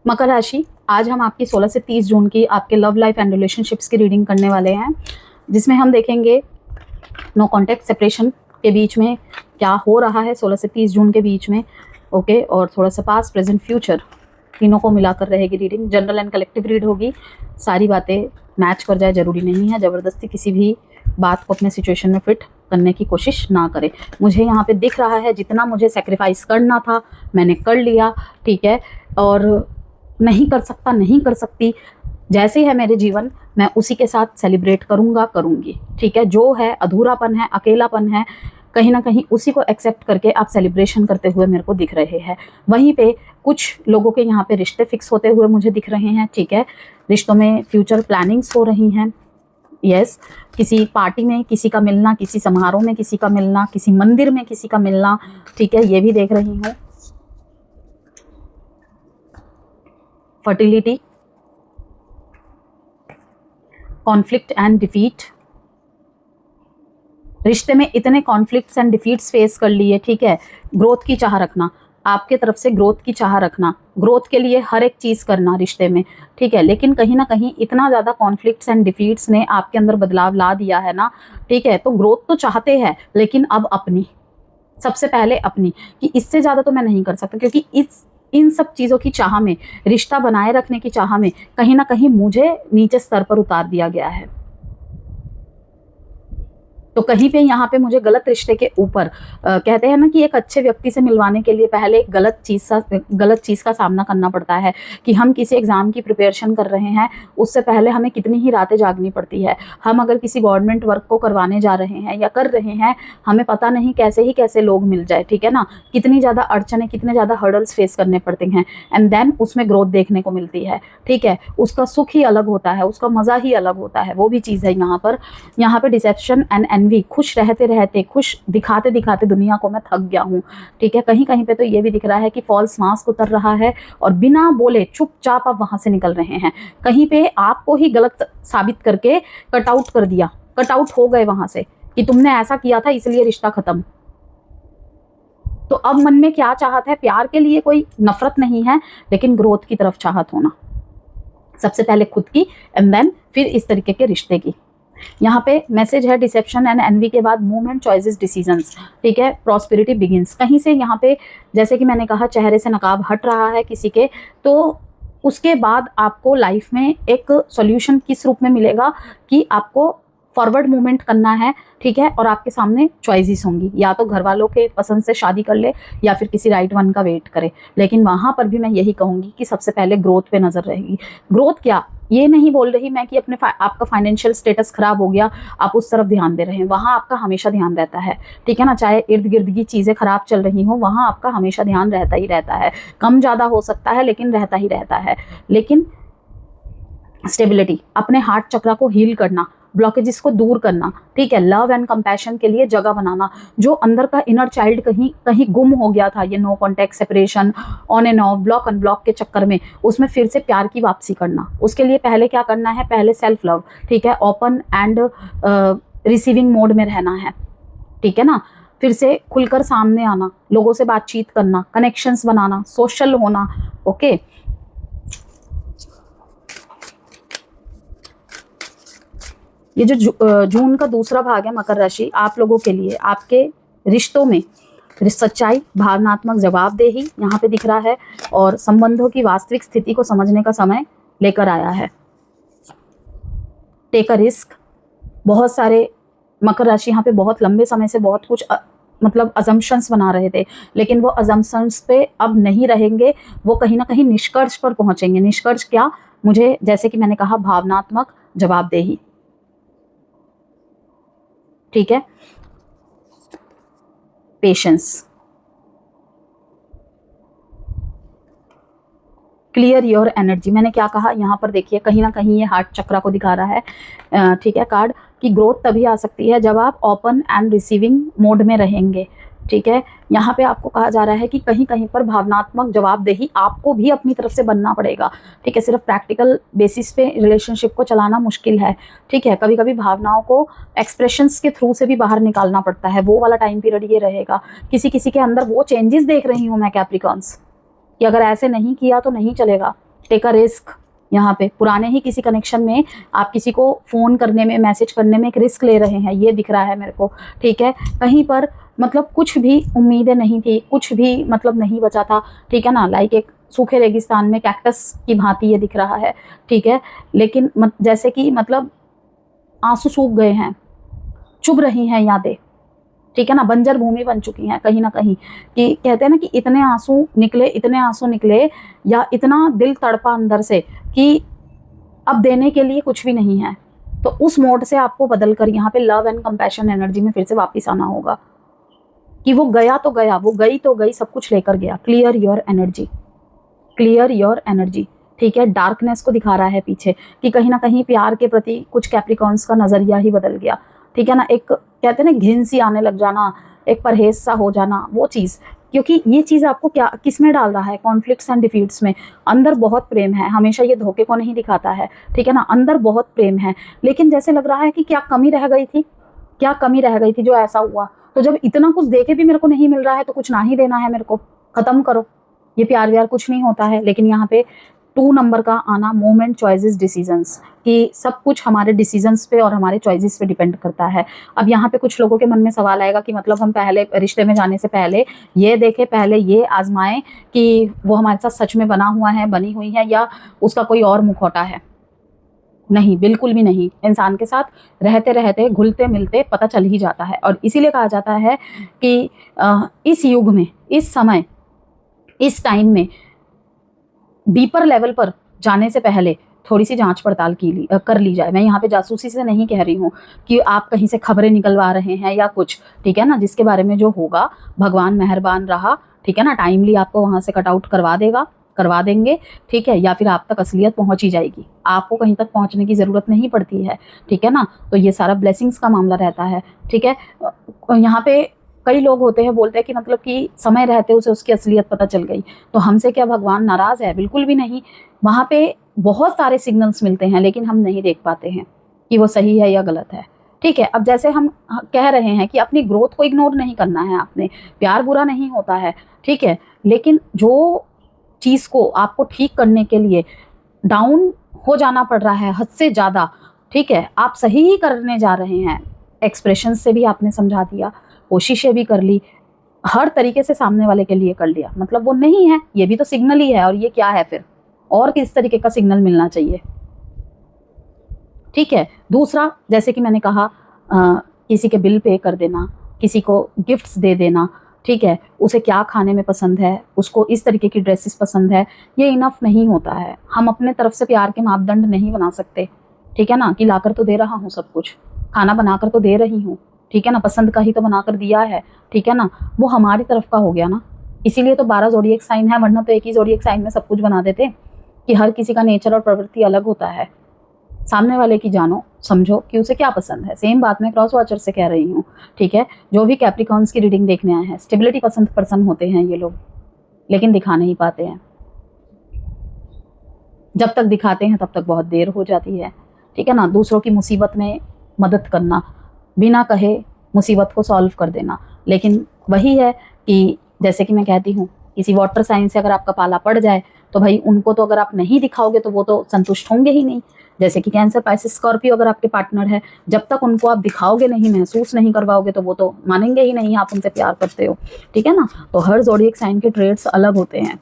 मकर राशि, आज हम आपकी 16 से 30 जून की आपके लव लाइफ एंड रिलेशनशिप्स की रीडिंग करने वाले हैं, जिसमें हम देखेंगे नो कॉन्टैक्ट सेपरेशन के बीच में क्या हो रहा है 16 से 30 जून के बीच में। ओके, और थोड़ा सा पास्ट प्रेजेंट फ्यूचर तीनों को मिलाकर रहेगी reading. General and collective read होगी। सारी बातें मैच कर जाए जरूरी नहीं है। ज़बरदस्ती किसी भी बात को अपने सिचुएशन में फिट करने की कोशिश ना करें। मुझे यहाँ पे दिख रहा है जितना मुझे सेक्रीफाइस करना था मैंने कर लिया, ठीक है, और नहीं कर सकता, नहीं कर सकती, जैसे है मेरे जीवन मैं उसी के साथ सेलिब्रेट करूँगा, करूँगी, ठीक है। जो है अधूरापन है, अकेलापन है, कहीं ना कहीं उसी को एक्सेप्ट करके आप सेलिब्रेशन करते हुए मेरे को दिख रहे हैं। वहीं पे कुछ लोगों के यहाँ पे रिश्ते फिक्स होते हुए मुझे दिख रहे हैं, ठीक है। रिश्तों में फ्यूचर प्लानिंग्स हो रही हैं। यस, किसी पार्टी में किसी का मिलना, किसी समारोह में किसी का मिलना, किसी मंदिर में किसी का मिलना, ठीक है, ये भी देख रही हूँ। Fertility, conflict and defeat. रिश्ते में इतने कॉन्फ्लिक्ट्स एंड डिफीट्स फेस कर लिए, ठीक है। ग्रोथ की चाह रखना, आपके तरफ से ग्रोथ की चाह रखना, ग्रोथ के लिए हर एक चीज़ करना रिश्ते में, ठीक है। लेकिन कहीं ना कहीं इतना ज़्यादा कॉन्फ्लिक्ट्स एंड डिफीट्स ने आपके अंदर बदलाव ला दिया है ना, ठीक है। तो ग्रोथ तो चाहते हैं लेकिन अब अपनी, सबसे पहले अपनी, कि इससे ज़्यादा तो मैं नहीं कर सकता, क्योंकि इन सब चीज़ों की चाह में, रिश्ता बनाए रखने की चाह में कहीं ना कहीं मुझे नीचे स्तर पर उतार दिया गया है। तो कहीं पे यहाँ पे मुझे गलत रिश्ते के ऊपर कहते हैं ना कि एक अच्छे व्यक्ति से मिलवाने के लिए पहले एक गलत चीज़ का सामना करना पड़ता है। कि हम किसी एग्ज़ाम की प्रिपरेशन कर रहे हैं, उससे पहले हमें कितनी ही रातें जागनी पड़ती है। हम अगर किसी गवर्नमेंट वर्क को करवाने जा रहे हैं या कर रहे हैं, हमें पता नहीं कैसे लोग मिल जाए, ठीक है ना। कितनी ज़्यादा अड़चने, कितने ज़्यादा हर्डल्स फेस करने पड़ते हैं, एंड देन उसमें ग्रोथ देखने को मिलती है, ठीक है। उसका सुख ही अलग होता है, उसका मज़ा ही अलग होता है, वो भी चीज़ है यहाँ पर डिसेप्शन एंड एनवी। खुश रहते रहते, खुश दिखाते दिखाते दुनिया को मैं थक गया हूँ, ठीक है। कहीं कहीं पे तो ये भी दिख रहा है कि फॉल्स मास्क उतर रहा है और बिना बोले चुपचाप आप वहां से निकल रहे हैं। कहीं पे आपको ही गलत साबित करके कट आउट कर दिया, कट आउट हो गए वहां से कि तुमने ऐसा किया था इसलिए रिश्ता खत्म। तो अब मन में क्या चाहत है? प्यार के लिए कोई नफरत नहीं है, लेकिन ग्रोथ की तरफ चाहत होना, सबसे पहले खुद की एंड देन फिर इस तरीके के रिश्ते की। यहाँ पे मैसेज है डिसेप्शन एंड एनवी के बाद मूवमेंट, चॉइसेस, डिसीजंस, ठीक है। Prosperity begins. कहीं से यहाँ पे जैसे कि मैंने कहा चेहरे से नकाब हट रहा है किसी के, तो उसके बाद आपको लाइफ में एक सॉल्यूशन किस रूप में मिलेगा कि आपको फॉरवर्ड मूवमेंट करना है, ठीक है। और आपके सामने चॉइसेस होंगी, या तो घर वालों के पसंद से शादी कर ले या फिर किसी राइट वन का वेट करे। लेकिन वहाँ पर भी मैं यही कहूँगी कि सबसे पहले ग्रोथ पे नज़र रहेगी। ग्रोथ क्या, ये नहीं बोल रही मैं कि आपका फाइनेंशियल स्टेटस खराब हो गया आप उस तरफ ध्यान दे रहे हैं, वहाँ आपका हमेशा ध्यान रहता है, ठीक है ना। चाहे इर्द गिर्द की चीज़ें खराब चल रही हों, वहाँ आपका हमेशा ध्यान रहता ही रहता है। कम ज़्यादा हो सकता है लेकिन रहता ही रहता है। लेकिन स्टेबिलिटी, अपने हार्ट चक्र को हील करना, ब्लॉकेजेस को दूर करना, ठीक है। लव एंड कंपैशन के लिए जगह बनाना। जो अंदर का इनर चाइल्ड कहीं कहीं गुम हो गया था, ये no contact separation, on and off, block unblock के चक्कर में, उसमें फिर से प्यार की वापसी करना। उसके लिए पहले क्या करना है? पहले सेल्फ लव, ठीक है। ओपन एंड रिसीविंग मोड में रहना है, ठीक है ना। फिर से खुलकर सामने आना, लोगों से बातचीत करना, कनेक्शंस बनाना, सोशल होना, ओके। ये जो जून का दूसरा भाग है मकर राशि, आप लोगों के लिए आपके रिश्तों में सच्चाई, भावनात्मक जवाबदेही यहाँ पे दिख रहा है, और संबंधों की वास्तविक स्थिति को समझने का समय लेकर आया है। Take a risk. बहुत सारे मकर राशि यहाँ पे बहुत लंबे समय से बहुत कुछ मतलब अजम्पशंस बना रहे थे, लेकिन वो अजम्पशंस पे अब नहीं रहेंगे, वो कहीं ना कहीं निष्कर्ष पर पहुंचेंगे। निष्कर्ष क्या? मुझे जैसे कि मैंने कहा भावनात्मक जवाबदेही, ठीक है। Patience, clear your energy. मैंने क्या कहा यहाँ पर देखिए, कहीं ना कहीं ये हार्ट चक्रा को दिखा रहा है, ठीक है। कार्ड की ग्रोथ तभी आ सकती है जब आप ओपन एंड रिसीविंग मोड में रहेंगे, ठीक है। यहाँ पे आपको कहा जा रहा है कि कहीं कहीं पर भावनात्मक जवाबदेही आपको भी अपनी तरफ से बनना पड़ेगा, ठीक है। सिर्फ प्रैक्टिकल बेसिस पे रिलेशनशिप को चलाना मुश्किल है, ठीक है। कभी कभी भावनाओं को एक्सप्रेशंस के थ्रू से भी बाहर निकालना पड़ता है, वो वाला टाइम पीरियड ये रहेगा। किसी किसी के अंदर वो चेंजेस देख रही हूँ मैं कैप्रिकॉन्स, कि अगर ऐसे नहीं किया तो नहीं चलेगा, टेक अ रिस्क। यहाँ पे पुराने ही किसी कनेक्शन में आप किसी को फ़ोन करने में, मैसेज करने में एक रिस्क ले रहे हैं, ये दिख रहा है मेरे को, ठीक है। कहीं पर मतलब कुछ भी उम्मीदें नहीं थी, कुछ भी मतलब नहीं बचा था, ठीक है ना। लाइक एक सूखे रेगिस्तान में कैक्टस की भांति ये दिख रहा है, ठीक है। लेकिन जैसे कि मतलब आंसू सूख गए हैं, चुभ रही हैं यादें, ठीक है ना, बंजर भूमि बन चुकी हैं कहीं ना कहीं। कि कहते हैं ना कि इतने आंसू निकले, इतने आंसू निकले, या इतना दिल तड़पा अंदर से कि अब देने के लिए कुछ भी नहीं है। तो उस मोड से आपको बदल कर यहाँ पे लव एंड कंपैशन एनर्जी में फिर से वापस आना होगा कि वो गया तो गया, वो गई तो गई, सब कुछ लेकर गया। Clear your energy, clear your energy, ठीक है। डार्कनेस को दिखा रहा है पीछे कि कहीं ना कहीं प्यार के प्रति कुछ कैप्रिकॉन्स का नजरिया ही बदल गया, ठीक है ना। एक कहते हैं ना घिन सी आने लग जाना, एक परहेज सा हो जाना, वो चीज़। क्योंकि ये चीज़ आपको क्या किस में डाल रहा है, कॉन्फ्लिक्ट्स एंड डिफीट्स में। अंदर बहुत प्रेम है, हमेशा ये धोखे को नहीं दिखाता है, ठीक है ना। अंदर बहुत प्रेम है, लेकिन जैसे लग रहा है कि क्या कमी रह गई थी, क्या कमी रह गई थी जो ऐसा हुआ। तो जब इतना कुछ देके भी मेरे को नहीं मिल रहा है तो कुछ ना ही देना है मेरे को, ख़त्म करो ये प्यार व्यार, कुछ नहीं होता है। लेकिन यहाँ पे 2 नंबर का आना, मोमेंट, चॉइसेस, डिसीजंस, कि सब कुछ हमारे डिसीजंस पे और हमारे चॉइसेस पे डिपेंड करता है। अब यहाँ पे कुछ लोगों के मन में सवाल आएगा कि मतलब हम पहले रिश्ते में जाने से पहले ये देखें, पहले ये आजमाएं कि वो हमारे साथ सच में बना हुआ है, बनी हुई है, या उसका कोई और मुखौटा है। नहीं, बिल्कुल भी नहीं। इंसान के साथ रहते रहते, घुलते मिलते पता चल ही जाता है। और इसीलिए कहा जाता है कि इस युग में, इस समय, इस टाइम में डीपर लेवल पर जाने से पहले थोड़ी सी जांच पड़ताल कर ली जाए। मैं यहाँ पे जासूसी से नहीं कह रही हूँ कि आप कहीं से खबरें निकलवा रहे हैं या कुछ, ठीक है ना। जिसके बारे में जो होगा, भगवान मेहरबान रहा, ठीक है ना, टाइमली आपको वहाँ से कट आउट करवा देंगे, ठीक है। या फिर आप तक असलियत पहुँच ही जाएगी, आपको कहीं तक पहुँचने की ज़रूरत नहीं पड़ती है, ठीक है ना। तो ये सारा ब्लेसिंग्स का मामला रहता है, ठीक है। यहाँ पे कई लोग होते हैं, बोलते हैं कि मतलब कि समय रहते उसे उसकी असलियत पता चल गई, तो हमसे क्या भगवान नाराज़ है? बिल्कुल भी नहीं। वहाँ पे बहुत सारे सिग्नल्स मिलते हैं, लेकिन हम नहीं देख पाते हैं कि वो सही है या गलत है, ठीक है। अब जैसे हम कह रहे हैं कि अपनी ग्रोथ को इग्नोर नहीं करना है आपने, प्यार बुरा नहीं होता है, ठीक है। लेकिन जो चीज़ को आपको ठीक करने के लिए डाउन हो जाना पड़ रहा है हद से ज़्यादा, ठीक है, आप सही ही करने जा रहे हैं। एक्सप्रेशन से भी आपने समझा दिया, कोशिशें भी कर ली, हर तरीके से सामने वाले के लिए कर लिया, मतलब वो नहीं है, ये भी तो सिग्नल ही है। और ये क्या है फिर, और किस तरीके का सिग्नल मिलना चाहिए, ठीक है। दूसरा, जैसे कि मैंने कहा, किसी के बिल पे कर देना, किसी को गिफ्ट्स दे देना, ठीक है। उसे क्या खाने में पसंद है, उसको इस तरीके की ड्रेसेस पसंद है, ये इनफ नहीं होता है। हम अपने तरफ से प्यार के मापदंड नहीं बना सकते, ठीक है ना। कि लाकर तो दे रहा हूँ सब कुछ, खाना बनाकर तो दे रही हूँ, ठीक है ना, पसंद का ही तो बनाकर दिया है, ठीक है ना, वो हमारी तरफ का हो गया ना। इसीलिए तो 12 ज़ोडिएक साइन है, वरना तो एक ही ज़ोडिएक साइन में सब कुछ बना देते। कि हर किसी का नेचर और प्रवृत्ति अलग होता है। सामने वाले की जानो, समझो कि उसे क्या पसंद है। सेम बात मैं क्रॉस वॉचर से कह रही हूँ, ठीक है। जो भी कैप्रिकॉन्स की रीडिंग देखने आए हैं, स्टेबिलिटी पसंद पर्सन होते हैं ये लोग, लेकिन दिखा नहीं पाते हैं। जब तक दिखाते हैं तब तक बहुत देर हो जाती है, ठीक है ना। दूसरों की मुसीबत में मदद करना, बिना कहे मुसीबत को सॉल्व कर देना। लेकिन वही है कि जैसे कि मैं कहती हूँ, किसी वाटर साइन से अगर आपका पाला पड़ जाए तो भाई उनको तो अगर आप नहीं दिखाओगे तो वो तो संतुष्ट होंगे ही नहीं। जैसे कि कैंसर, पाइसेस, स्कॉर्पियो अगर आपके पार्टनर है, जब तक उनको आप दिखाओगे नहीं, महसूस नहीं करवाओगे, तो वो तो मानेंगे ही नहीं आप उनसे प्यार करते हो, ठीक है ना। तो हर ज़ोडिएक साइन के ट्रेड्स अलग होते हैं।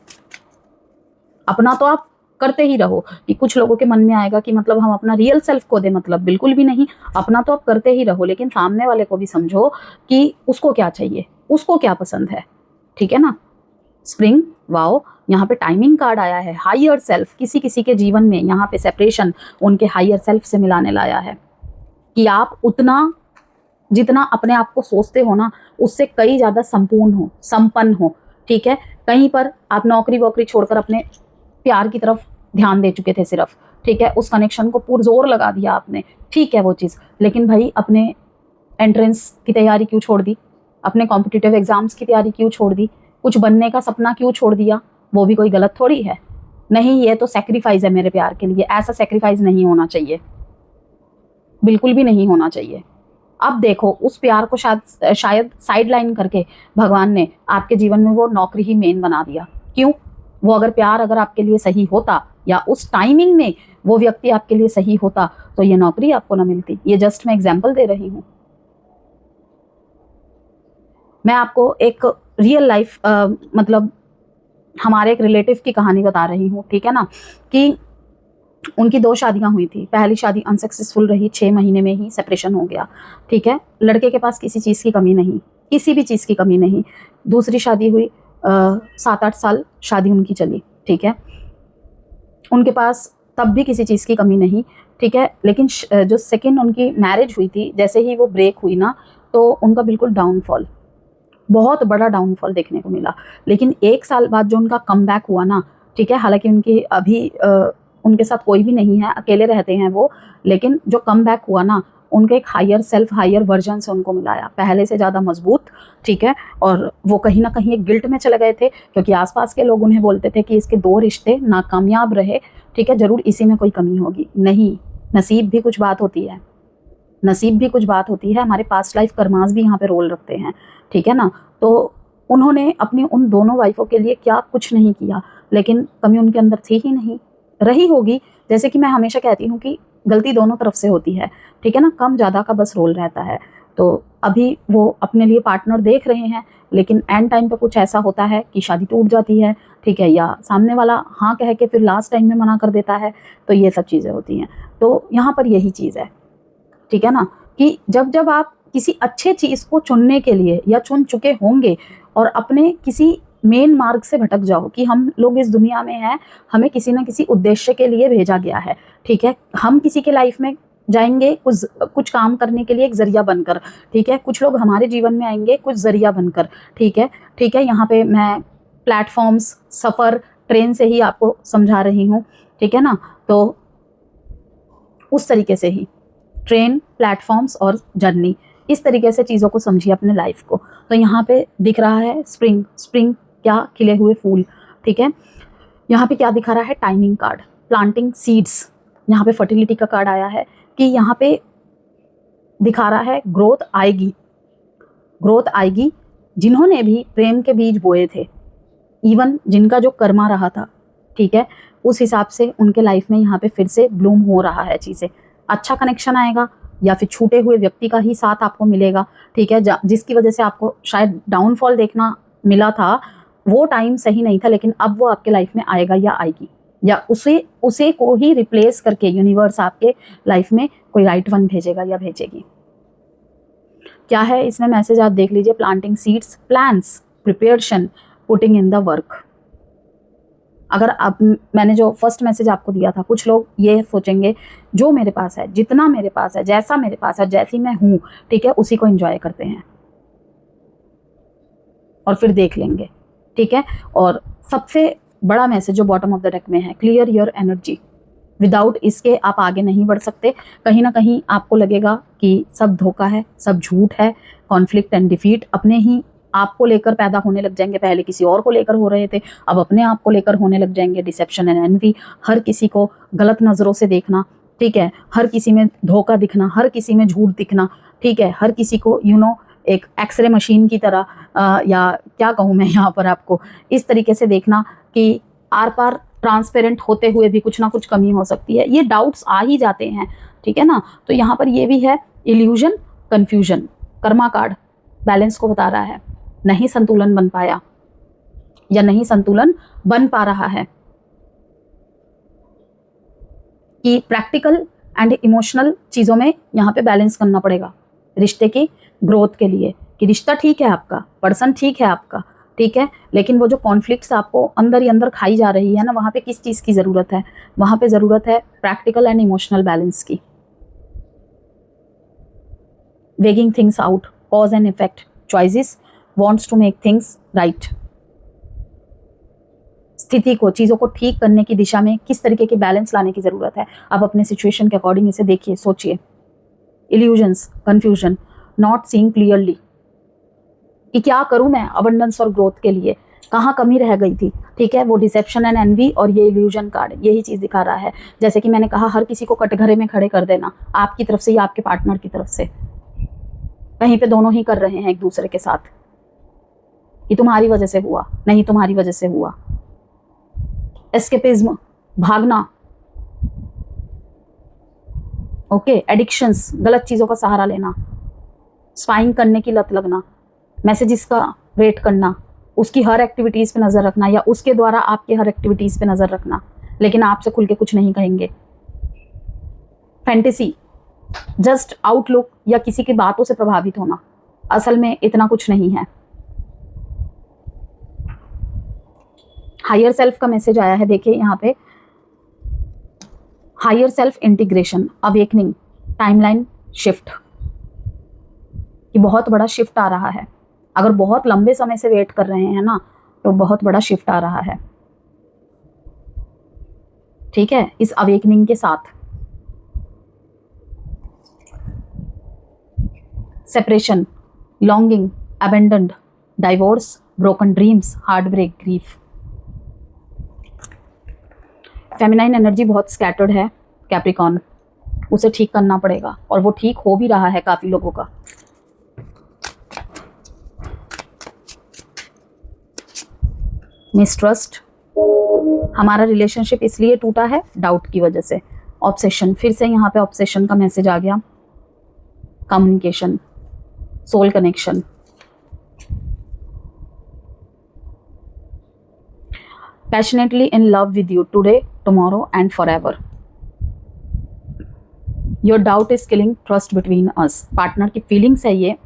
अपना तो आप करते ही रहो। कि कुछ लोगों के मन में आएगा कि मतलब हम अपना रियल सेल्फ को दे, मतलब बिल्कुल भी नहीं। अपना तो आप करते ही रहो, लेकिन सामने वाले को भी समझो कि उसको क्या चाहिए, उसको क्या पसंद है, ठीक है ना। स्प्रिंग, वाओ, यहाँ पे टाइमिंग कार्ड आया है। हायर सेल्फ, किसी किसी के जीवन में यहाँ पे सेपरेशन उनके हायर सेल्फ से मिलाने लाया है। कि आप उतना जितना अपने आप को सोचते हो ना, उससे कई ज़्यादा संपूर्ण हो, संपन्न हो, ठीक है। कहीं पर आप नौकरी वोकरी छोड़कर अपने प्यार की तरफ ध्यान दे चुके थे सिर्फ, ठीक है। उस कनेक्शन को पुरजोर लगा दिया आपने, ठीक है वो चीज़। लेकिन भाई अपने एंट्रेंस की तैयारी क्यों छोड़ दी, अपने कॉम्पिटिटिव एग्जाम्स की तैयारी क्यों छोड़ दी, कुछ बनने का सपना क्यों छोड़ दिया? वो भी कोई गलत थोड़ी है। नहीं, ये तो सेक्रीफाइस है मेरे प्यार के लिए। ऐसा सेक्रीफाइस नहीं होना चाहिए, बिल्कुल भी नहीं होना चाहिए। अब देखो, उस प्यार को शायद साइड लाइन करके भगवान ने आपके जीवन में वो नौकरी ही मेन बना दिया। क्यों? वो अगर प्यार अगर आपके लिए सही होता या उस टाइमिंग में वो व्यक्ति आपके लिए सही होता तो ये नौकरी आपको ना मिलती। ये जस्ट मैं एग्जाम्पल दे रही हूँ। मैं आपको एक रियल लाइफ मतलब हमारे एक रिलेटिव की कहानी बता रही हूँ, ठीक है ना, कि उनकी 2 शादियां हुई थी। पहली शादी अनसक्सेसफुल रही, 6 महीने में ही सेपरेशन हो गया, ठीक है। लड़के के पास किसी चीज़ की कमी नहीं, किसी भी चीज़ की कमी नहीं। दूसरी शादी हुई, 7-8 साल शादी उनकी चली, ठीक है। उनके पास तब भी किसी चीज़ की कमी नहीं, ठीक है। लेकिन जो सेकेंड उनकी मैरिज हुई थी, जैसे ही वो ब्रेक हुई ना, तो उनका बिल्कुल डाउनफॉल, बहुत बड़ा डाउनफॉल देखने को मिला। लेकिन 1 साल बाद जो उनका कमबैक हुआ ना, ठीक है, हालांकि उनकी अभी उनके साथ कोई भी नहीं है, अकेले रहते हैं वो, लेकिन जो कमबैक हुआ ना, उनके एक हायर सेल्फ, हायर वर्जन से उनको मिलाया, पहले से ज़्यादा मजबूत, ठीक है। और वो कहीं ना कहीं एक गिल्ट में चले गए थे, क्योंकि आसपास के लोग उन्हें बोलते थे कि इसके 2 रिश्ते नाकामयाब रहे, ठीक है, ज़रूर इसी में कोई कमी होगी। नहीं, नसीब भी कुछ बात होती है, नसीब भी कुछ बात होती है। हमारे पास्ट लाइफ कर्मास भी यहाँ पे रोल रखते हैं, ठीक है ना। तो उन्होंने अपनी उन दोनों वाइफों के लिए क्या कुछ नहीं किया, लेकिन कमी उनके अंदर थी ही नहीं, रही होगी। जैसे कि मैं हमेशा कहती हूँ कि गलती दोनों तरफ से होती है, ठीक है ना, कम ज़्यादा का बस रोल रहता है। तो अभी वो अपने लिए पार्टनर देख रहे हैं, लेकिन एंड टाइम पे कुछ ऐसा होता है कि शादी टूट जाती है, ठीक है, या सामने वाला हाँ कह के फिर लास्ट टाइम में मना कर देता है। तो ये सब चीज़ें होती हैं। तो यहाँ पर यही चीज़ है, ठीक है ना, कि जब जब आप किसी अच्छे चीज़ को चुनने के लिए या चुन चुके होंगे और अपने किसी मेन मार्ग से भटक जाओ कि हम लोग इस दुनिया में हैं, हमें किसी ना किसी उद्देश्य के लिए भेजा गया है, ठीक है। हम किसी के लाइफ में जाएंगे कुछ काम करने के लिए, एक जरिया बनकर, ठीक है। कुछ लोग हमारे जीवन में आएंगे कुछ जरिया बनकर, ठीक है, ठीक है। यहाँ पे मैं प्लेटफॉर्म्स, सफ़र, ट्रेन से ही आपको समझा रही हूँ, ठीक है ना। तो उस तरीके से ही ट्रेन, प्लेटफॉर्म्स और जर्नी, इस तरीके से चीज़ों को समझिए अपने लाइफ को। तो यहाँ पे दिख रहा है स्प्रिंग, स्प्रिंग क्या, खिले हुए फूल, ठीक है। यहाँ पे क्या दिखा रहा है, टाइमिंग कार्ड, प्लांटिंग सीड्स। यहाँ पे फर्टिलिटी का कार्ड आया है कि यहाँ पे दिखा रहा है ग्रोथ आएगी, ग्रोथ आएगी। जिन्होंने भी प्रेम के बीज बोए थे, इवन जिनका जो कर्मा रहा था, ठीक है, उस हिसाब से उनके लाइफ में यहाँ पे फिर से ब्लूम हो रहा है चीज़ें। अच्छा कनेक्शन आएगा या फिर छूटे हुए व्यक्ति का ही साथ आपको मिलेगा, ठीक है, जिसकी वजह से आपको शायद डाउनफॉल देखना मिला था। वो टाइम सही नहीं था, लेकिन अब वो आपके लाइफ में आएगा या आएगी, या उसे को ही रिप्लेस करके यूनिवर्स आपके लाइफ में कोई राइट वन भेजेगा या भेजेगी। क्या है इसमें मैसेज, आप देख लीजिए। Planting seeds, plans, preparation, putting in the work. अगर आप, मैंने जो फर्स्ट मैसेज आपको दिया था, कुछ लोग ये सोचेंगे जो मेरे पास है, जितना मेरे पास है, जैसा मेरे पास है, जैसी मैं हूँ, ठीक है, उसी को एंजॉय करते हैं और फिर देख लेंगे, ठीक है। और सबसे बड़ा मैसेज जो बॉटम ऑफ द डेक में है, क्लियर योर एनर्जी। विदाउट इसके आप आगे नहीं बढ़ सकते। कहीं ना कहीं आपको लगेगा कि सब धोखा है, सब झूठ है, कॉन्फ्लिक्ट एंड डिफीट अपने ही आपको लेकर पैदा होने लग जाएंगे। पहले किसी और को लेकर हो रहे थे, अब अपने आप को लेकर होने लग जाएंगे। डिसेप्शन एंड एनवी, हर किसी को गलत नज़रों से देखना, ठीक है, हर किसी में धोखा दिखना, हर किसी में झूठ दिखना, ठीक है, हर किसी को एक एक्सरे मशीन की तरह या क्या कहूँ मैं यहाँ पर आपको, इस तरीके से देखना कि आर पार ट्रांसपेरेंट होते हुए भी कुछ ना कुछ कमी हो सकती है। ये डाउट्स आ ही जाते हैं, ठीक है ना। तो यहाँ पर ये भी है illusion, confusion. Karma card balance को बता रहा है, नहीं संतुलन बन पाया या नहीं संतुलन बन पा रहा है, कि प्रैक्टिकल एंड इमोशनल चीज़ों में यहाँ पे बैलेंस करना पड़ेगा रिश्ते की ग्रोथ के लिए। कि रिश्ता ठीक है आपका, पर्सन ठीक है आपका, ठीक है, लेकिन वो जो कॉन्फ्लिक्ट्स आपको अंदर ही अंदर खाई जा रही है ना, वहाँ पे किस चीज़ की ज़रूरत है, वहाँ पे ज़रूरत है प्रैक्टिकल एंड इमोशनल बैलेंस की। Weighing things out, cause and effect, choices, wants to make things right। स्थिति को, चीज़ों को ठीक करने की दिशा में किस तरीके की बैलेंस लाने की ज़रूरत है, आप अपने सिचुएशन के अकॉर्डिंग इसे देखिए, सोचिए। Illusions, confusion, not seeing clearly, कि क्या करूं मैं अबंडेंस और ग्रोथ के लिए, कहाँ कमी रह गई थी, ठीक है। वो डिसेप्शन एंड एनवी और ये इल्यूजन कार्ड यही चीज़ दिखा रहा है। जैसे कि मैंने कहा, हर किसी को कटघरे में खड़े कर देना, आपकी तरफ से या आपके पार्टनर की तरफ से, कहीं पे दोनों ही कर रहे हैं एक दूसरे के साथ, कि तुम्हारी वजह से हुआ, नहीं तुम्हारी वजह से हुआ। एस्केपिज्म, भागना, ओके, एडिक्शंस, गलत चीज़ों का सहारा लेना, स्पाइंग करने की लत लगना, मैसेजेस का वेट करना, उसकी हर एक्टिविटीज़ पे नज़र रखना या उसके द्वारा आपके हर एक्टिविटीज़ पे नज़र रखना, लेकिन आपसे खुल के कुछ नहीं कहेंगे। फैंटेसी, जस्ट आउटलुक या किसी की बातों से प्रभावित होना, असल में इतना कुछ नहीं है। हायर सेल्फ का मैसेज आया है, देखिए यहाँ पे, higher self integration, awakening, timeline shift, कि बहुत बड़ा शिफ्ट आ रहा है। अगर बहुत लंबे समय से वेट कर रहे हैं ना, तो बहुत बड़ा शिफ्ट आ रहा है, ठीक है, इस अवेकनिंग के साथ। Separation, longing, abandoned, divorce, broken dreams, heartbreak, grief. Feminine energy बहुत स्कैटर्ड है कैप्रिकॉर्न, उसे ठीक करना पड़ेगा और वो ठीक हो भी रहा है काफ़ी लोगों का। मिसट्रस्ट, हमारा रिलेशनशिप इसलिए टूटा है डाउट की वजह से। ऑब्सेशन, फिर से यहाँ पे ऑब्सेशन का मैसेज आ गया। Communication, soul connection, passionately in love with you today, tomorrow and forever. Your doubt is killing trust between us. Partner की फीलिंग्स है ये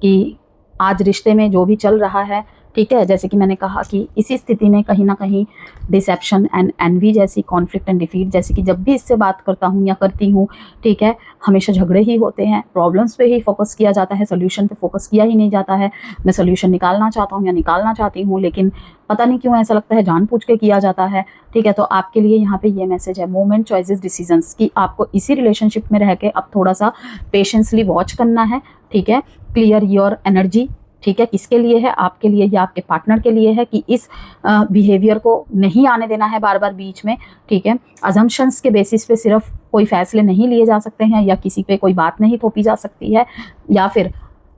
कि आज रिश्ते में जो भी चल रहा है, ठीक है, जैसे कि मैंने कहा कि इसी स्थिति ने कहीं ना कहीं डिसेप्शन एंड एनवी जैसी, कॉन्फ्लिक्ट एंड डिफीट जैसी, कि जब भी इससे बात करता हूँ या करती हूँ, ठीक है, हमेशा झगड़े ही होते हैं, प्रॉब्लम्स पे ही फोकस किया जाता है, सोल्यूशन पे फोकस किया ही नहीं जाता है। मैं सोल्यूशन निकालना चाहता हूँ या निकालना चाहती हूँ, लेकिन पता नहीं क्यों ऐसा लगता है जानबूझ के किया जाता है, ठीक है। तो आपके लिए यहाँ पे ये मैसेज है, मोमेंट, चॉइसेस, डिसीजंस, कि आपको इसी रिलेशनशिप में रह के अब थोड़ा सा पेशेंसली वॉच करना है, ठीक है। क्लियर योर एनर्जी, ठीक है, किसके लिए है, आपके लिए या आपके पार्टनर के लिए है, कि इस बिहेवियर को नहीं आने देना है बार बार बीच में, ठीक है। अजम्पशंस के बेसिस पे सिर्फ कोई फैसले नहीं लिए जा सकते हैं, या किसी पे कोई बात नहीं थोपी जा सकती है, या फिर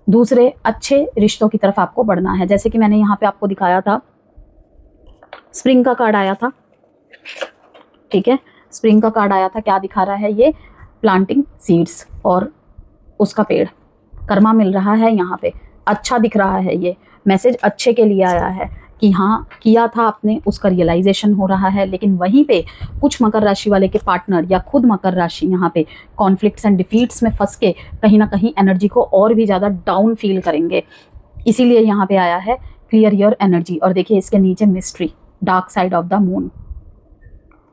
दूसरे अच्छे रिश्तों की तरफ आपको बढ़ना है। जैसे कि मैंने यहाँ पे आपको दिखाया था, स्प्रिंग का कार्ड आया था, ठीक है, स्प्रिंग का कार्ड आया था। क्या दिखा रहा है ये? प्लांटिंग सीड्स और उसका पेड़, कर्मा मिल रहा है यहाँ पे, अच्छा दिख रहा है। ये मैसेज अच्छे के लिए आया है कि हाँ, किया था आपने, उसका रियलाइजेशन हो रहा है। लेकिन वहीं पे कुछ मकर राशि वाले के पार्टनर या खुद मकर राशि यहाँ पे कॉन्फ्लिक्ट्स एंड डिफीट्स में फंस के कहीं ना कहीं एनर्जी को और भी ज़्यादा डाउन फील करेंगे। इसीलिए यहाँ पे आया है क्लियर योर एनर्जी। और देखिए इसके नीचे mystery, dark side of the moon,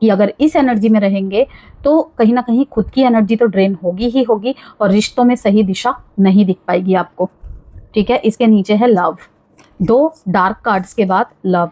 कि अगर इस एनर्जी में रहेंगे तो कहीं ना कहीं खुद की एनर्जी तो ड्रेन होगी ही होगी, और रिश्तों में सही दिशा नहीं दिख पाएगी आपको, ठीक है। इसके नीचे है लव। दो डार्क कार्ड्स के बाद लव,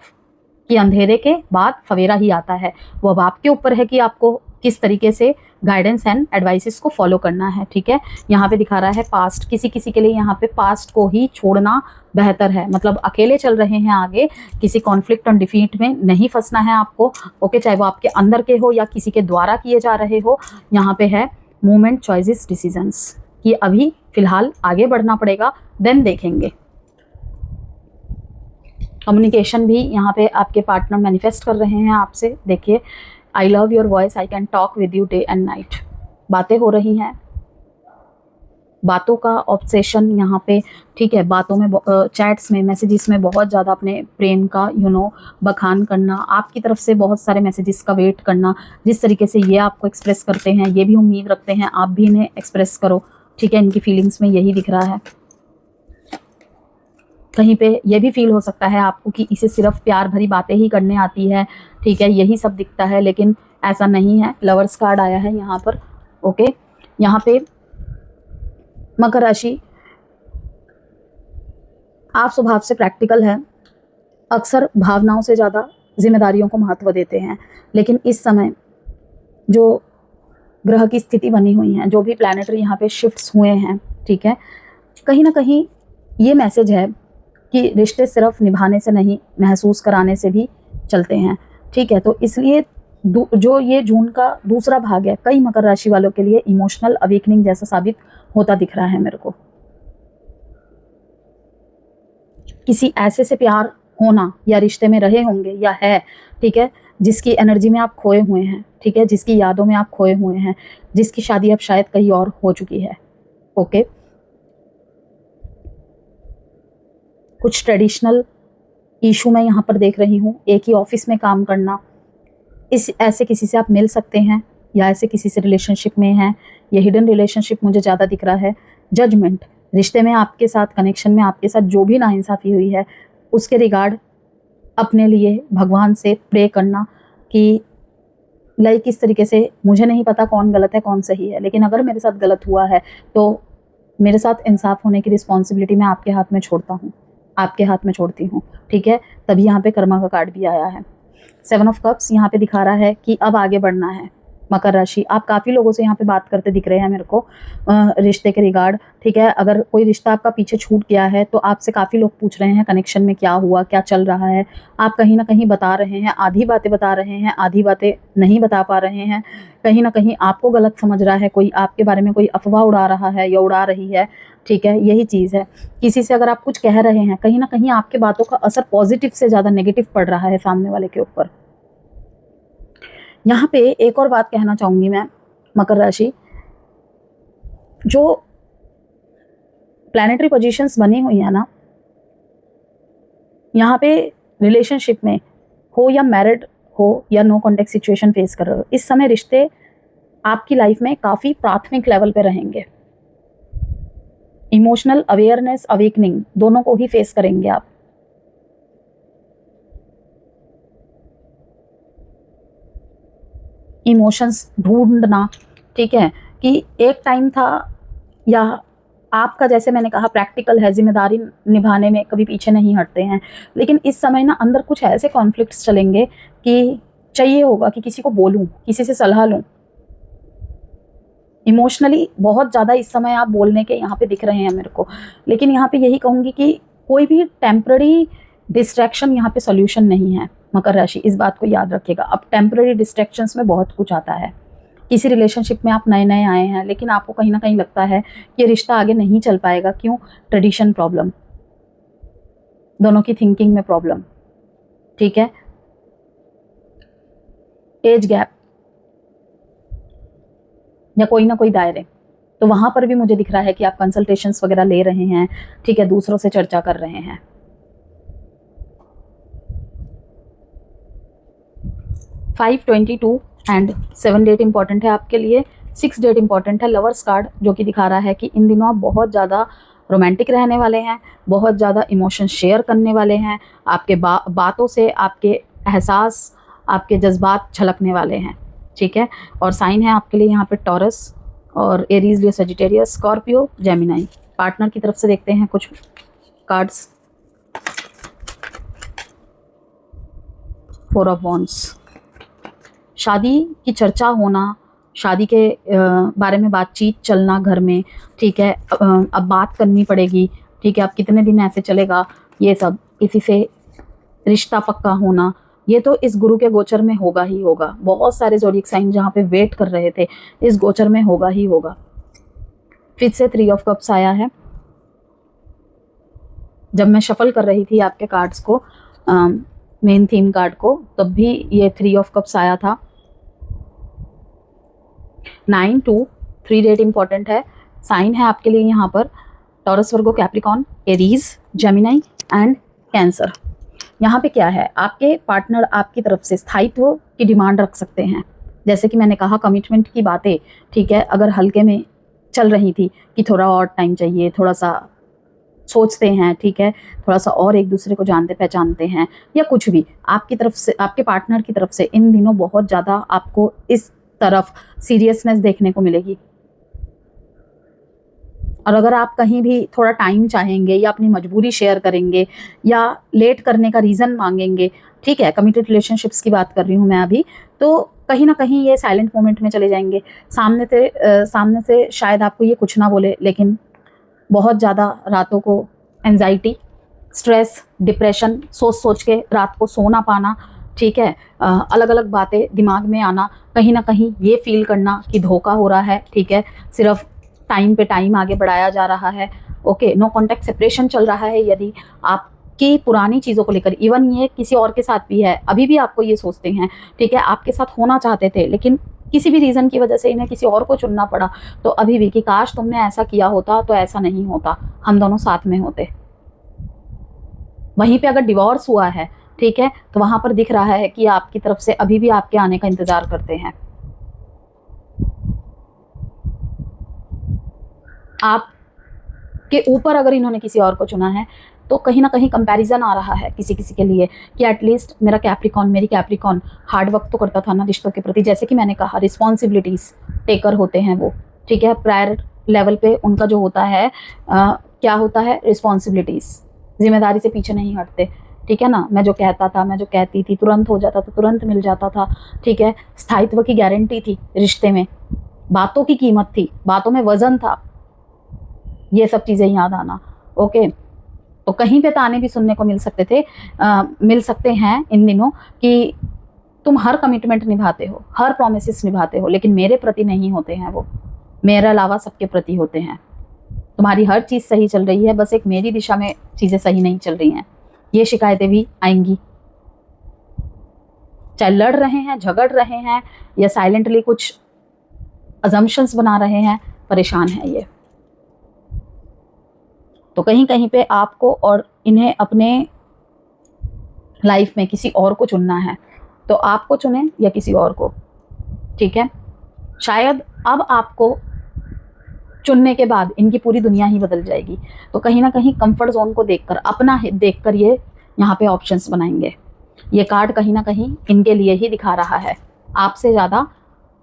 कि अंधेरे के बाद सवेरा ही आता है। वो अब आपके ऊपर है कि आपको किस तरीके से गाइडेंस एंड एडवाइसेस को फॉलो करना है, ठीक है। यहाँ पे दिखा रहा है पास्ट, किसी किसी के लिए यहाँ पे पास्ट को ही छोड़ना बेहतर है, मतलब अकेले चल रहे हैं आगे, किसी कॉन्फ्लिक्ट और डिफीट में नहीं फंसना है आपको, ओके, चाहे वो आपके अंदर के हो या किसी के द्वारा किए जा रहे हो। यहाँ पे है मूवमेंट, चॉइसेस, डिसीजंस, कि अभी फिलहाल आगे बढ़ना पड़ेगा, देन देखेंगे। कम्युनिकेशन भी यहाँ पे आपके पार्टनर मैनिफेस्ट कर रहे हैं आपसे। देखिए, I love your voice, I can talk with you day and night, बातें हो रही हैं, बातों का ऑब्सेशन यहाँ पे, ठीक है। बातों में, चैट्स में, मैसेजेस में बहुत ज़्यादा अपने प्रेम का बखान करना, आपकी तरफ से बहुत सारे मैसेजेस का वेट करना। जिस तरीके से ये आपको एक्सप्रेस करते हैं, ये भी उम्मीद रखते हैं आप भी इन्हें एक्सप्रेस करो, ठीक है। इनकी फीलिंग्स में यही दिख रहा है। कहीं पे ये भी फील हो सकता है आपको कि इसे सिर्फ प्यार भरी बातें ही करने आती है, ठीक है, यही सब दिखता है, लेकिन ऐसा नहीं है। लवर्स कार्ड आया है यहाँ पर, ओके। यहाँ पे मकर राशि, आप स्वभाव से प्रैक्टिकल है, अक्सर भावनाओं से ज़्यादा जिम्मेदारियों को महत्व देते हैं, लेकिन इस समय जो ग्रह की स्थिति बनी हुई है, जो भी प्लैनेटरी यहाँ पे शिफ्ट्स हुए हैं, ठीक है, कहीं ना कहीं ये मैसेज है कि रिश्ते सिर्फ निभाने से नहीं, महसूस कराने से भी चलते हैं, ठीक है। तो इसलिए जो ये जून का दूसरा भाग है, कई मकर राशि वालों के लिए इमोशनल अवेकनिंग जैसा साबित होता दिख रहा है मेरे को। किसी ऐसे से प्यार होना, या रिश्ते में रहे होंगे या है, ठीक है, जिसकी एनर्जी में आप खोए हुए हैं, ठीक है, जिसकी यादों में आप खोए हुए हैं, जिसकी शादी अब शायद कहीं और हो चुकी है। ओके, कुछ ट्रेडिशनल इशू मैं यहाँ पर देख रही हूँ। एक ही ऑफिस में काम करना, इस ऐसे किसी से आप मिल सकते हैं या ऐसे किसी से रिलेशनशिप में हैं। ये हिडन रिलेशनशिप मुझे ज़्यादा दिख रहा है। जजमेंट, रिश्ते में आपके साथ, कनेक्शन में आपके साथ जो भी नाइंसाफ़ी हुई है उसके रिगार्ड अपने लिए भगवान से प्रे करना कि लाइक इस तरीके से, मुझे नहीं पता कौन गलत है कौन सही है, लेकिन अगर मेरे साथ गलत हुआ है तो मेरे साथ इंसाफ होने की रिस्पॉन्सिबिलिटी मैं आपके हाथ में छोड़ता हूँ, आपके हाथ में छोड़ती हूँ, ठीक है। तभी यहाँ पे कर्मा का कार्ड भी आया है। 7 ऑफ कप्स यहाँ पे दिखा रहा है कि अब आगे बढ़ना है। मकर राशि, आप काफ़ी लोगों से यहाँ पे बात करते दिख रहे हैं मेरे को रिश्ते के रिगार्ड, ठीक है। अगर कोई रिश्ता आपका पीछे छूट गया है तो आपसे काफ़ी लोग पूछ रहे हैं कनेक्शन में क्या हुआ, क्या चल रहा है। आप कहीं ना कहीं बता रहे हैं, आधी बातें बता रहे हैं, आधी बातें नहीं बता पा रहे हैं। कहीं ना कहीं आपको गलत समझ रहा है, कोई आपके बारे में कोई अफवाह उड़ा रहा है या उड़ा रही है, ठीक है। यही चीज़ है, किसी से अगर आप कुछ कह रहे हैं, कहीं ना कहीं आपके बातों का असर पॉजिटिव से ज़्यादा नेगेटिव पड़ रहा है सामने वाले के ऊपर। यहाँ पे एक और बात कहना चाहूँगी मैं, मकर राशि, जो प्लैनेटरी पोजीशंस बनी हुई है ना, यहाँ पे रिलेशनशिप में हो या मैरिड हो या नो कॉन्टेक्ट सिचुएशन फेस कर रहे हो, इस समय रिश्ते आपकी लाइफ में काफ़ी प्राथमिक लेवल पे रहेंगे। इमोशनल अवेयरनेस, अवेकनिंग दोनों को ही फेस करेंगे आप। इमोशंस ढूंढना, ठीक है, कि एक टाइम था, या आपका जैसे मैंने कहा प्रैक्टिकल है, जिम्मेदारी निभाने में कभी पीछे नहीं हटते हैं, लेकिन इस समय ना अंदर कुछ ऐसे कॉन्फ्लिक्ट्स चलेंगे कि चाहिए होगा कि किसी को बोलूं, किसी से सलाह लूं। इमोशनली बहुत ज़्यादा इस समय आप बोलने के यहाँ पे दिख रहे हैं मेरे को, लेकिन यहाँ पे यही कहूँगी कि कोई भी टेम्पररी डिस्ट्रैक्शन यहाँ पे सॉल्यूशन नहीं है। मकर राशि, इस बात को याद रखिएगा। अब टेम्पररी डिस्ट्रैक्शंस में बहुत कुछ आता है। किसी रिलेशनशिप में आप नए नए आए हैं, लेकिन आपको कहीं ना कहीं लगता है कि रिश्ता आगे नहीं चल पाएगा। क्यों? ट्रेडिशन प्रॉब्लम, दोनों की थिंकिंग में प्रॉब्लम, ठीक है। एज गैप या कोई ना कोई दायरे, तो वहाँ पर भी मुझे दिख रहा है कि आप कंसल्टेशंस वगैरह ले रहे हैं, ठीक है, दूसरों से चर्चा कर रहे हैं। 5, 22 एंड 7 डेट इंपॉर्टेंट है आपके लिए। 6 डेट इंपॉर्टेंट है। लवर्स कार्ड जो कि दिखा रहा है कि इन दिनों आप बहुत ज़्यादा रोमांटिक रहने वाले हैं, बहुत ज़्यादा इमोशन शेयर करने वाले हैं। आपके बातों से आपके एहसास, आपके जज्बात झलकने वाले हैं, ठीक है। और साइन है आपके लिए यहाँ पे टॉरस और एरीज, लियो, सजिटेरियस, स्कॉर्पियो, जेमिनाई। पार्टनर की तरफ से देखते हैं कुछ कार्ड्स। 4 ऑफ वॉन्ड्स, शादी की चर्चा होना, शादी के बारे में बातचीत चलना घर में, ठीक है। अब बात करनी पड़ेगी, ठीक है। अब कितने दिन ऐसे चलेगा, ये सब, किसी से रिश्ता पक्का होना, ये तो इस गुरु के गोचर में होगा ही होगा। बहुत सारे ज़ोडिएक साइन जहाँ पे वेट कर रहे थे, इस गोचर में होगा ही होगा। फिर से 3 ऑफ कप्स आया है। जब मैं शफल कर रही थी आपके कार्ड्स को, मेन थीम कार्ड को, तब भी ये 3 ऑफ कप्स आया था। 9, 2, 3 डेट इंपॉर्टेंट है। साइन है आपके लिए यहाँ पर taurus, Virgo, Capricorn, Aries, Gemini and cancer. यहाँ पे क्या है, आपके पार्टनर आपकी तरफ से स्थायित्व की डिमांड रख सकते हैं। जैसे कि मैंने कहा, कमिटमेंट की बातें, ठीक है, अगर हल्के में चल रही थी कि थोड़ा और टाइम चाहिए, थोड़ा सा सोचते हैं, ठीक है, थोड़ा सा और एक दूसरे को जानते पहचानते हैं, या कुछ भी आपकी तरफ से, आपके पार्टनर की तरफ से इन दिनों बहुत ज़्यादा आपको इस तरफ सीरियसनेस देखने को मिलेगी। और अगर आप कहीं भी थोड़ा टाइम चाहेंगे या अपनी मजबूरी शेयर करेंगे या लेट करने का रीज़न मांगेंगे, ठीक है, कमिटेड रिलेशनशिप्स की बात कर रही हूँ मैं अभी, तो कहीं ना कहीं ये साइलेंट मोमेंट में चले जाएंगे। सामने से शायद आपको ये कुछ ना बोले, लेकिन बहुत ज़्यादा रातों को एंजाइटी, स्ट्रेस, डिप्रेशन, सोच के रात को सो ना पाना, ठीक है, अलग अलग बातें दिमाग में आना, कहीं ना कहीं ये फील करना कि धोखा हो रहा है, ठीक है, सिर्फ टाइम पे टाइम आगे बढ़ाया जा रहा है। ओके, नो कॉन्टैक्ट सेपरेशन चल रहा है। यदि आप कि पुरानी चीज़ों को लेकर, इवन ये किसी और के साथ भी है, अभी भी आपको ये सोचते हैं, ठीक है, आपके साथ होना चाहते थे लेकिन किसी भी रीज़न की वजह से इन्हें किसी और को चुनना पड़ा, तो अभी भी कि काश तुमने ऐसा किया होता तो ऐसा नहीं होता, हम दोनों साथ में होते। वहीं पे अगर डिवोर्स हुआ है, ठीक है, तो वहां पर दिख रहा है कि आपकी तरफ से अभी भी आपके आने का इंतजार करते हैं। आपके ऊपर अगर इन्होंने किसी और को चुना है तो कहीं ना कहीं कंपैरिजन आ रहा है किसी किसी के लिए कि एटलीस्ट मेरा कैप्रिकॉन, मेरी कैप्रिकॉन हार्ड वर्क तो करता था ना रिश्तों के प्रति, जैसे कि मैंने कहा रिस्पॉन्सिबिलिटीज टेकर होते हैं वो, ठीक है, प्रायर लेवल पे उनका जो होता है क्या होता है, रिस्पॉन्सिबिलिटीज, जिम्मेदारी से पीछे नहीं हटते, ठीक है ना, मैं जो कहता था, मैं जो कहती थी, तुरंत हो जाता था, तुरंत मिल जाता था, ठीक है, स्थायित्व की गारंटी थी रिश्ते में, बातों की कीमत थी, बातों में वजन था, ये सब चीज़ें याद आना। ओके, तो कहीं पे ताने भी सुनने को मिल सकते हैं इन दिनों कि तुम हर कमिटमेंट निभाते हो, हर प्रोमिसेस निभाते हो, लेकिन मेरे प्रति नहीं होते हैं वो, मेरे अलावा सबके प्रति होते हैं। तुम्हारी हर चीज़ सही चल रही है, बस एक मेरी दिशा में चीज़ें सही नहीं चल रही हैं। ये शिकायतें भी आएंगी, चाहे लड़ रहे हैं, झगड़ रहे हैं या साइलेंटली कुछ अजम्पशंस बना रहे हैं, परेशान है ये। तो कहीं कहीं पे आपको और इन्हें अपने लाइफ में किसी और को चुनना है, तो आपको चुने या किसी और को, ठीक है। शायद अब आपको चुनने के बाद इनकी पूरी दुनिया ही बदल जाएगी, तो कहीं ना कहीं कंफर्ट जोन को देखकर, अपना देखकर ये यहाँ पे ऑप्शंस बनाएंगे। ये कार्ड कहीं ना कहीं इनके लिए ही दिखा रहा है, आपसे ज़्यादा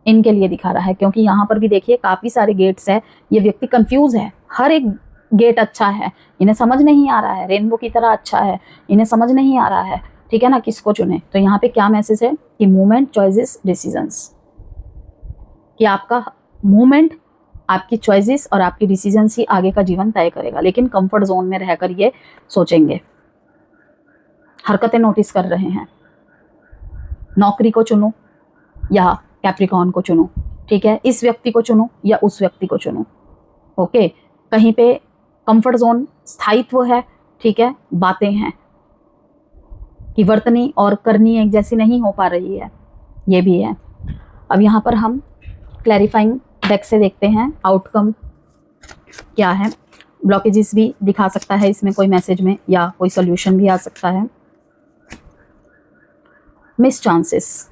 इनके लिए दिखा रहा है, क्योंकि यहाँ पर भी देखिए काफ़ी सारे गेट्स हैं। ये व्यक्ति कंफ्यूज है, हर एक गेट अच्छा है, इन्हें समझ नहीं आ रहा है, रेनबो की तरह अच्छा है, इन्हें समझ नहीं आ रहा है, ठीक है ना, किसको चुने। तो यहाँ पे क्या मैसेज है कि मूवमेंट, चॉइसेस, डिसीजंस, कि आपका मूवमेंट, आपकी चॉइसेस और आपकी डिसीजंस ही आगे का जीवन तय करेगा, लेकिन कंफर्ट जोन में रहकर ये सोचेंगे, हरकतें नोटिस कर रहे हैं, नौकरी को चुनूं या कैप्रिकॉन को चुनूं, ठीक है, इस व्यक्ति को चुनूं या उस व्यक्ति को चुनूं। ओके, कहीं पे कंफर्ट जोन, स्थायित्व है, ठीक है, बातें हैं कि वर्तनी और करनी एक जैसी नहीं हो पा रही है, ये भी है। अब यहाँ पर हम क्लैरिफाइंग डेक से देखते हैं आउटकम क्या है। ब्लॉकेजेस भी दिखा सकता है इसमें कोई मैसेज में, या कोई सोल्यूशन भी आ सकता है। Miss chances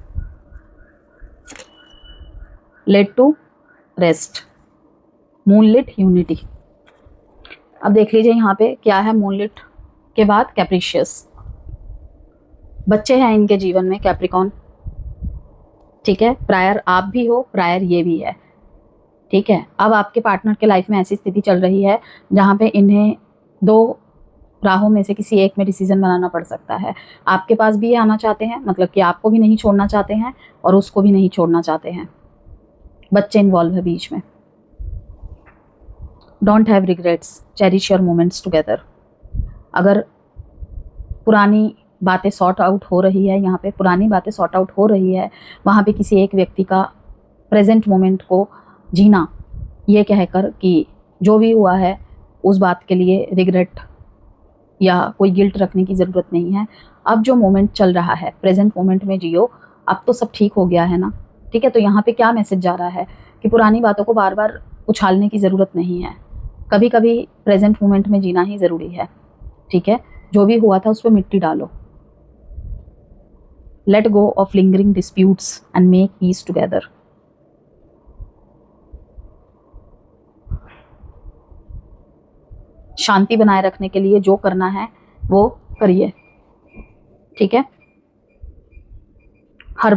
led to rest, moonlit unity. अब देख लीजिए यहाँ पे क्या है, मूनलिट के बाद कैप्रिशियस, बच्चे हैं इनके जीवन में कैप्रिकॉन, ठीक है, प्रायर आप भी हो, प्रायर ये भी है, ठीक है। अब आपके पार्टनर के लाइफ में ऐसी स्थिति चल रही है जहाँ पे इन्हें दो राहों में से किसी एक में डिसीजन बनाना पड़ सकता है। आपके पास भी ये आना चाहते हैं, मतलब कि आपको भी नहीं छोड़ना चाहते हैं और उसको भी नहीं छोड़ना चाहते हैं, बच्चे इन्वॉल्व है बीच में। Don't have regrets, cherish your moments together. अगर पुरानी बातें सॉर्ट आउट हो रही है, यहाँ पे पुरानी बातें सॉर्ट आउट हो रही है, वहाँ पे किसी एक व्यक्ति का प्रेजेंट मोमेंट को जीना, ये कहकर कि जो भी हुआ है उस बात के लिए रिग्रेट या कोई गिल्ट रखने की ज़रूरत नहीं है। अब जो मोमेंट चल रहा है, प्रेजेंट मोमेंट में जियो, अब तो सब ठीक हो गया है ना, ठीक है। तो यहाँ पे क्या मैसेज जा रहा है कि पुरानी बातों को बार बार उछालने की ज़रूरत नहीं है, कभी कभी प्रेजेंट मोमेंट में जीना ही ज़रूरी है, ठीक है। जो भी हुआ था उस पर मिट्टी डालो, let go of lingering disputes and make peace together. शांति बनाए रखने के लिए जो करना है वो करिए, ठीक है। हर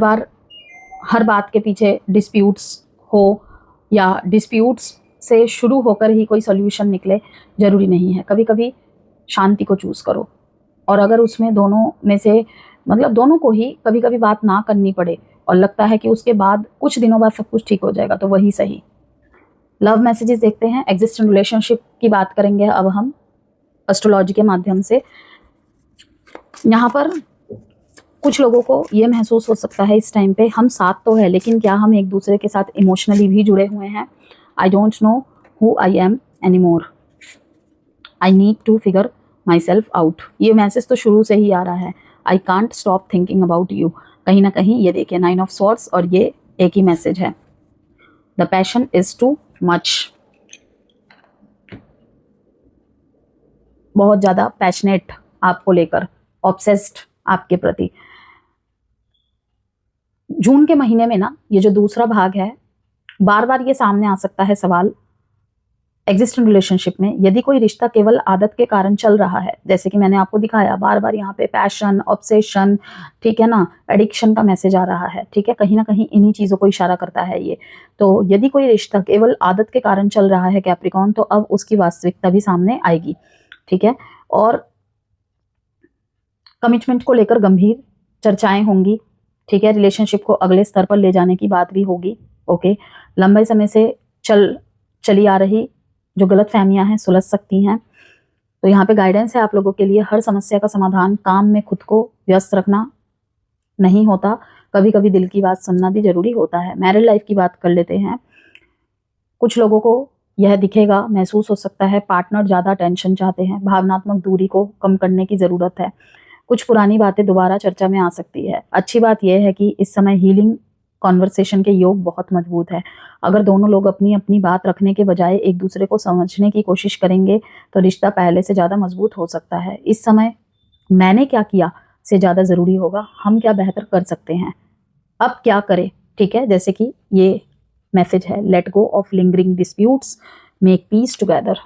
बात के पीछे डिस्प्यूट्स हो या डिस्प्यूट्स से शुरू होकर ही कोई सॉल्यूशन निकले, ज़रूरी नहीं है। कभी कभी शांति को चूज़ करो, और अगर उसमें दोनों में से, मतलब दोनों को ही कभी कभी बात ना करनी पड़े और लगता है कि उसके बाद कुछ दिनों बाद सब कुछ ठीक हो जाएगा, तो वही सही। लव मैसेजेस देखते हैं, एग्जिस्टिंग रिलेशनशिप की बात करेंगे अब हम एस्ट्रोलॉजी के माध्यम से। यहाँ पर कुछ लोगों को ये महसूस हो सकता है इस टाइम पे, हम साथ तो है लेकिन क्या हम एक दूसरे के साथ इमोशनली भी जुड़े हुए हैं। I don't know who I am anymore, I need to figure myself out. ये मैसेज तो शुरू से ही आ रहा है, I can't stop thinking about you. कहीं ना कहीं ये देखिए 9 ऑफ स्वॉर्ड्स और ये एक ही मैसेज है, the passion is too much. बहुत ज़्यादा पैशनेट आपको लेकर, ऑब्सेस्ड आपके प्रति। जून के महीने में ना ये जो दूसरा भाग है, बार बार ये सामने आ सकता है सवाल एग्जिस्टिंग रिलेशनशिप में, यदि कोई रिश्ता केवल आदत के कारण चल रहा है, जैसे कि मैंने आपको दिखाया बार बार यहाँ पे पैशन, ऑब्सेशन, ठीक है ना, एडिक्शन का मैसेज आ रहा है, ठीक है, कहीं ना कहीं इन्हीं चीज़ों को इशारा करता है ये। तो यदि कोई रिश्ता केवल आदत के कारण चल रहा है कैप्रिकॉर्न, तो अब उसकी वास्तविकता भी सामने आएगी, ठीक है। और कमिटमेंट को लेकर गंभीर चर्चाएं होंगी, ठीक है, रिलेशनशिप को अगले स्तर पर ले जाने की बात भी होगी। ओके, लंबे समय से चली आ रही जो गलत फहमियां हैं सुलझ सकती हैं। तो यहाँ पे गाइडेंस है आप लोगों के लिए, हर समस्या का समाधान काम में खुद को व्यस्त रखना नहीं होता, कभी कभी दिल की बात सुनना भी जरूरी होता है। मैरिड लाइफ की बात कर लेते हैं। कुछ लोगों को यह दिखेगा, महसूस हो सकता है पार्टनर ज़्यादा टेंशन चाहते हैं, भावनात्मक दूरी को कम करने की ज़रूरत है, कुछ पुरानी बातें दोबारा चर्चा में आ सकती है। अच्छी बात यह है कि इस समय हीलिंग कॉन्वर्सेशन के योग बहुत मजबूत है। अगर दोनों लोग अपनी अपनी बात रखने के बजाय एक दूसरे को समझने की कोशिश करेंगे तो रिश्ता पहले से ज़्यादा मजबूत हो सकता है। इस समय मैंने क्या किया से ज़्यादा ज़रूरी होगा हम क्या बेहतर कर सकते हैं, अब क्या करें, ठीक है। जैसे कि ये मैसेज है, let go of lingering disputes, make peace together.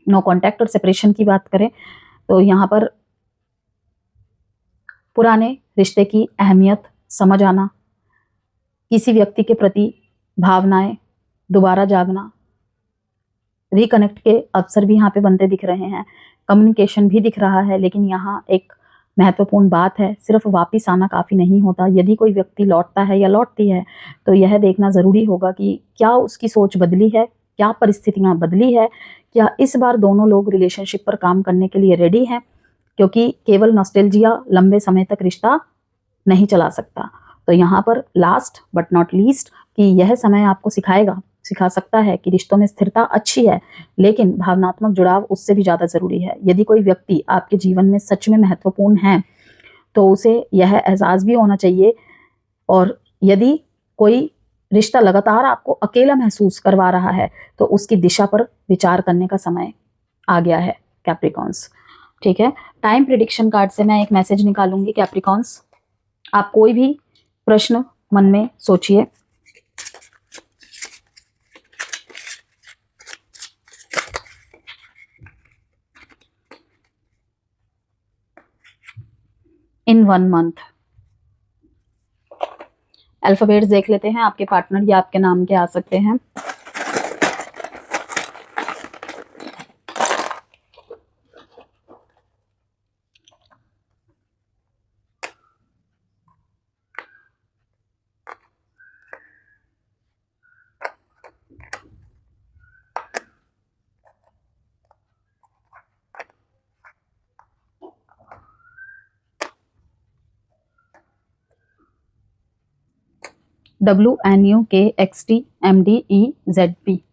No contact और सेपरेशन की बात करें तो यहाँ पर पुराने रिश्ते की अहमियत समझ आना, किसी व्यक्ति के प्रति भावनाएं दोबारा जागना, रिकनेक्ट के अवसर भी यहाँ पे बनते दिख रहे हैं, कम्युनिकेशन भी दिख रहा है। लेकिन यहाँ एक महत्वपूर्ण बात है, सिर्फ वापिस आना काफ़ी नहीं होता। यदि कोई व्यक्ति लौटता है या लौटती है तो यह देखना ज़रूरी होगा कि क्या उसकी सोच बदली है, क्या परिस्थितियाँ बदली है, क्या इस बार दोनों लोग रिलेशनशिप पर काम करने के लिए रेडी हैं, क्योंकि केवल नॉस्टैल्जिया लंबे समय तक रिश्ता नहीं चला सकता। तो यहाँ पर लास्ट बट नॉट लीस्ट कि यह समय आपको सिखा सकता है कि रिश्तों में स्थिरता अच्छी है, लेकिन भावनात्मक जुड़ाव उससे भी ज़्यादा ज़रूरी है। यदि कोई व्यक्ति आपके जीवन में सच में महत्वपूर्ण है तो उसे यह एहसास भी होना चाहिए, और यदि कोई रिश्ता लगातार आपको अकेला महसूस करवा रहा है तो उसकी दिशा पर विचार करने का समय आ गया है कैप्रिकॉन्स, ठीक है। टाइम प्रिडिक्शन कार्ड से मैं एक मैसेज निकालूंगी कैप्रिकॉन्स। आप कोई भी प्रश्न मन में सोचिए। इन 1 मंथ अल्फाबेट्स देख लेते हैं, आपके पार्टनर या आपके नाम के आ सकते हैं। WNUKXTMDEZP।